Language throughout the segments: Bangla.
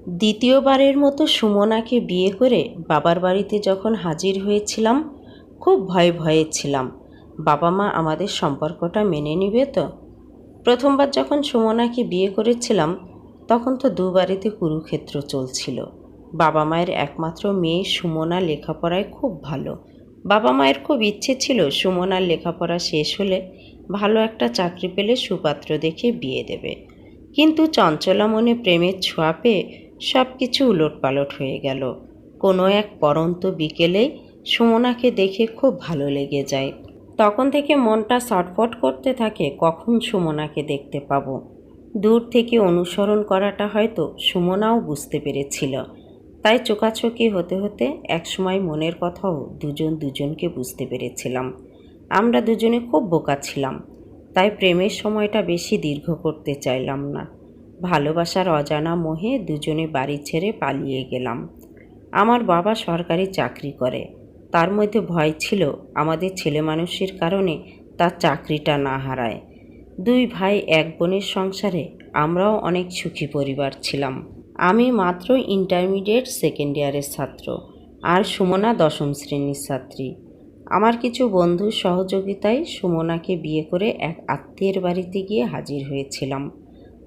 দ্বিতীয়বারের মতো সুমনাকে বিয়ে করে বাবার বাড়িতে যখন হাজির হয়েছিলাম, খুব ভয়ে ভয়ে ছিলাম বাবা মা আমাদের সম্পর্কটা মেনে নিবে তো। প্রথমবার যখন সুমনাকে বিয়ে করেছিলাম তখন তো দুবাড়িতে কুরুক্ষেত্র চলছিল। বাবা মায়ের একমাত্র মেয়ে সুমনা লেখাপড়ায় খুব ভালো। বাবা মায়ের খুব ইচ্ছে ছিল সুমনার লেখাপড়া শেষ হলে ভালো একটা চাকরি পেলে সুপাত্র দেখে বিয়ে দেবে, কিন্তু চঞ্চলা মনে প্রেমের ছোঁয়া পেয়ে সব কিছু উলটপালট হয়ে গেল। কোনো এক পরন্ত বিকেলেই সুমনাকে দেখে খুব ভালো লেগে যায়। তখন থেকে মনটা ছটফট করতে থাকে কখন সুমনাকে দেখতে পাবো। দূর থেকে অনুসরণ করাটা হয়তো সুমনাও বুঝতে পেরেছিল, তাই চোখাচোখি হতে হতে একসময় মনের কথাও দুজন দুজনকে বুঝতে পেরেছিলাম। আমরা দুজনে খুব বোকা ছিলাম, তাই প্রেমের সময়টা বেশি দীর্ঘ করতে চাইলাম না। ভালোবাসার অজানা মোহে দুজনে বাড়ি ছেড়ে পালিয়ে গেলাম। আমার বাবা সরকারি চাকরি করে, তার মধ্যে ভয় ছিল আমাদের ছেলে মানুষের কারণে তার চাকরিটা না হারায়। দুই ভাই এক বোনের সংসারে আমরাও অনেক সুখী পরিবার ছিলাম। আমি মাত্র ইন্টারমিডিয়েট সেকেন্ড ইয়ারের ছাত্র, আর সুমনা দশম শ্রেণীর ছাত্রী। আমার কিছু বন্ধুর সহযোগিতায় সুমনাকে বিয়ে করে এক আত্মীয়ের বাড়িতে গিয়ে হাজির হয়েছিলাম।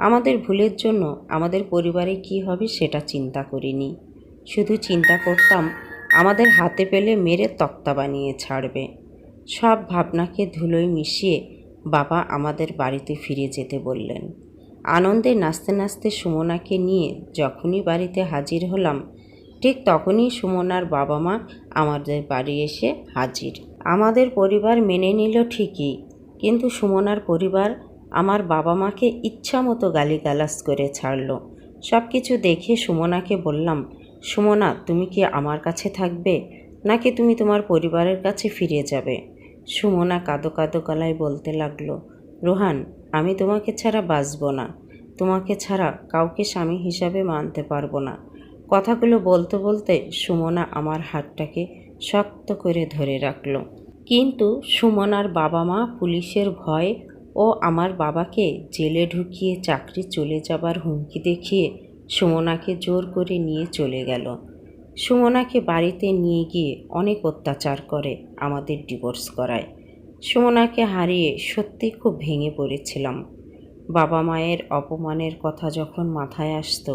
আমাদের ভুলের জন্য আমাদের পরিবারে কি হবে সেটা চিন্তা করিনি, শুধু চিন্তা করতাম আমাদের হাতে পেলে মেরে তক্তা বানিয়ে ছাড়বে। সব ভাবনাকে ধুলোয় মিশিয়ে বাবা আমাদের বাড়িতে ফিরে যেতে বললেন। আনন্দে নাচতে নাচতে সুমনাকে নিয়ে যখনই বাড়িতে হাজির হলাম, ঠিক তখনই সুমনার বাবা মা আমাদের বাড়ি এসে হাজির। আমাদের পরিবার মেনে নিল ঠিকই, কিন্তু সুমনার পরিবার আমার বাবা মাকে ইচ্ছামতো গালিগালাজ করে ছাড়ল। সব কিছু দেখে সুমনাকে বললাম, সুমনা, তুমি কি আমার কাছে থাকবে নাকি তুমি তোমার পরিবারের কাছে ফিরে যাবে? সুমনা কাঁদো কাঁদো গলায় বলতে লাগলো, রোহান, আমি তোমাকে ছাড়া বাঁচব না। তোমাকে ছাড়া কাউকে স্বামী হিসাবে মানতে পারবো না। কথাগুলো বলতে বলতে সুমনা আমার হাতটাকে শক্ত করে ধরে রাখলো। কিন্তু সুমনার বাবা মা পুলিশের ভয় ও আমার বাবাকে জেলে ঢুকিয়ে চাকরি চলে যাবার হুমকি দেখিয়ে সুমনাকে জোর করে নিয়ে চলে গেল। সুমনাকে বাড়িতে নিয়ে গিয়ে অনেক অত্যাচার করে আমাদের ডিভোর্স করায়। সুমনাকে হারিয়ে সত্যি খুব ভেঙে পড়েছিলাম। বাবা মায়ের অপমানের কথা যখন মাথায় আসতো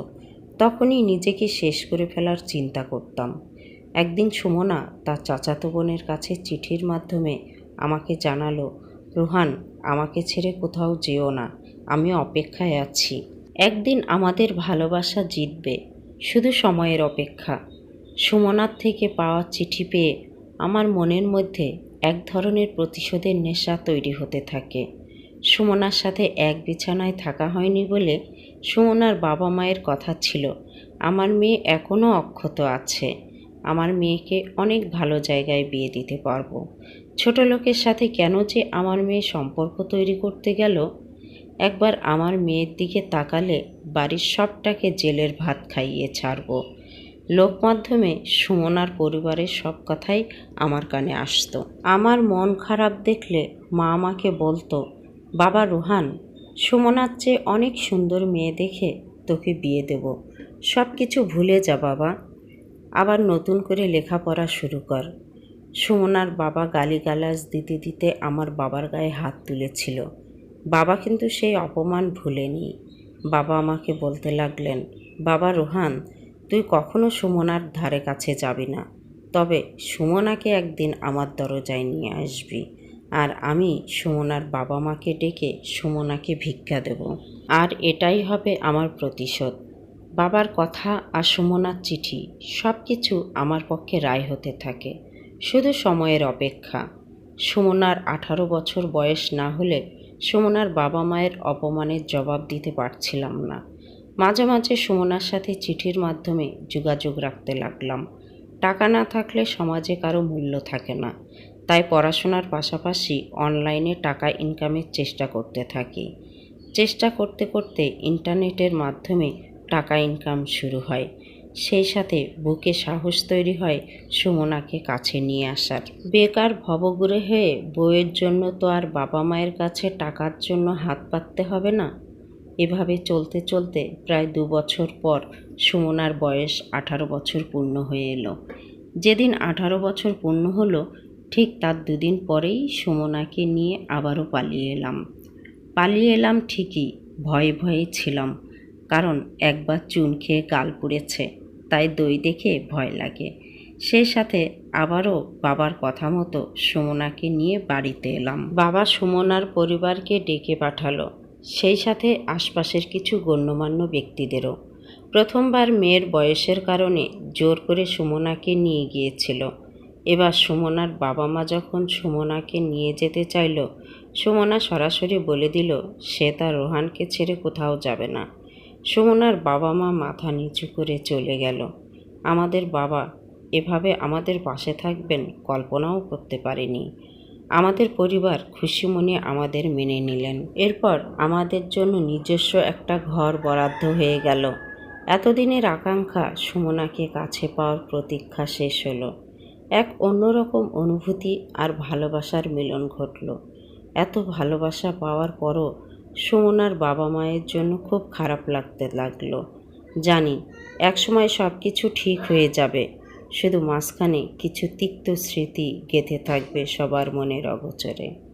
তখনই নিজেকে শেষ করে ফেলার চিন্তা করতাম। একদিন সুমনা তার চাচাতো বোনের কাছে চিঠির মাধ্যমে আমাকে জানালো, রোহান, আমাকে ছেড়ে কোথাও যেও না, আমি অপেক্ষায় আছি। একদিন আমাদের ভালোবাসা জিতবে, শুধু সময়ের অপেক্ষা। সুমনার থেকে পাওয়া চিঠি পেয়ে আমার মনের মধ্যে এক ধরনের প্রতিশোধের নেশা তৈরি হতে থাকে। সুমনার সাথে এক বিছানায় থাকা হয়নি বলে সুমনার বাবা মায়ের কথা ছিল আমার মেয়ে এখনও অক্ষত আছে। আমার মেয়েকে অনেক ভালো জায়গায় বিয়ে দিতে পারবো। ছোট লোকের সাথে কেন যে আমার মেয়ে সম্পর্ক তৈরি করতে গেল? একবার আমার মেয়ের দিকে তাকালে বাড়ির সবটাকে জেলের ভাত খাইয়ে ছাড়বো। লোকমাধ্যমে সুমনার পরিবারের সব কথাই আমার কানে আসতো। আমার মন খারাপ দেখলে মা আমাকে বলতো, বাবা রোহান, সুমনার চেয়ে অনেক সুন্দর মেয়ে দেখে তোকে বিয়ে দেব। সব কিছু ভুলে যা বাবা, আবার নতুন করে লেখাপড়া শুরু কর। সুমনার বাবা গালিগালাজ দিতে দিতে আমার বাবার গায়ে হাত তুলেছিল। বাবা কিন্তু সেই অপমান ভুলেনি। বাবা আমাকে বলতে লাগলেন, বাবা রোহান, তুই কখনো সুমনার ধারে কাছে যাবি না, তবে সুমনাকে একদিন আমার দরজায় নিয়ে আসবি, আর আমি সুমনার বাবা মাকে ডেকে সুমনাকে ভিক্ষা দেব, আর এটাই হবে আমার প্রতিশোধ। বাবার কথা আর সুমনার চিঠি সব কিছু আমার পক্ষে রায় হতে থাকে, শুধু সময়ের অপেক্ষা। সুমনার 18 বছর বয়স না হলে সুমনার বাবা মায়ের অপমানের জবাব দিতে পারছিলাম না। মাঝে মাঝে সুমনার সাথে চিঠির মাধ্যমে যোগাযোগ রাখতে লাগলাম। টাকা না থাকলে সমাজে কারো মূল্য থাকে না, তাই পড়াশোনার পাশাপাশি অনলাইনে টাকা ইনকামের চেষ্টা করতে থাকি। চেষ্টা করতে করতে ইন্টারনেটের মাধ্যমে টাকা ইনকাম শুরু হয়। সেই সাথে বুকে সাহস তৈরি হয় সুমনাকে কাছে নিয়ে আসার। বেকার ভবঘুরে হয়ে বউয়ের জন্য তো আর বাবা মায়ের কাছে টাকার জন্য হাত পাততে হবে না। এভাবে চলতে চলতে প্রায় 2 বছর পর সুমনার বয়স 18 বছর পূর্ণ হয়ে এলো। যেদিন 18 বছর পূর্ণ হলো ঠিক তার 2 দিন পরেই সুমনাকে নিয়ে আবারও পালিয়ে এলাম ঠিকই, ভয়ে ভয়ে ছিলাম, কারণ একবার চুন খেয়ে গাল পুড়েছে, তাই দই দেখে ভয় লাগে। সেই সাথে আবারও বাবার কথা মতো সুমনাকে নিয়ে বাড়িতে এলাম। বাবা সুমনার পরিবারকে ডেকে পাঠালো, সেই সাথে আশপাশের কিছু গণ্যমান্য ব্যক্তিদেরও। প্রথমবার মেয়ের বয়সের কারণে জোর করে সুমনাকে নিয়ে গিয়েছিল। এবার সুমনার বাবা মা যখন সুমনাকে নিয়ে যেতে চাইল, সুমনা সরাসরি বলে দিল সে তার রোহানকে ছেড়ে কোথাও যাবে না। সুমনার বাবা মা মাথা নিচু করে চলে গেল। আমাদের বাবা এভাবে আমাদের পাশে থাকবেন কল্পনাও করতে পারেনি। আমাদের পরিবার খুশি মনে আমাদের মেনে নিলেন। এরপর আমাদের জন্য নিজস্ব একটা ঘর বরাদ্দ হয়ে গেল। এতদিনের আকাঙ্ক্ষা সুমনাকে কাছে পাওয়ার প্রতীক্ষা শেষ হলো। এক অন্যরকম অনুভূতি আর ভালোবাসার মিলন ঘটল। এত ভালোবাসা পাওয়ার পরও সুমনার বাবা মায়ের জন্য খুব খারাপ লাগতে লাগলো। জানি একসময় সব কিছু ঠিক হয়ে যাবে, শুধু মাঝখানে কিছু তিক্ত স্মৃতি গেঁথে থাকবে সবার মনের অগোচরে।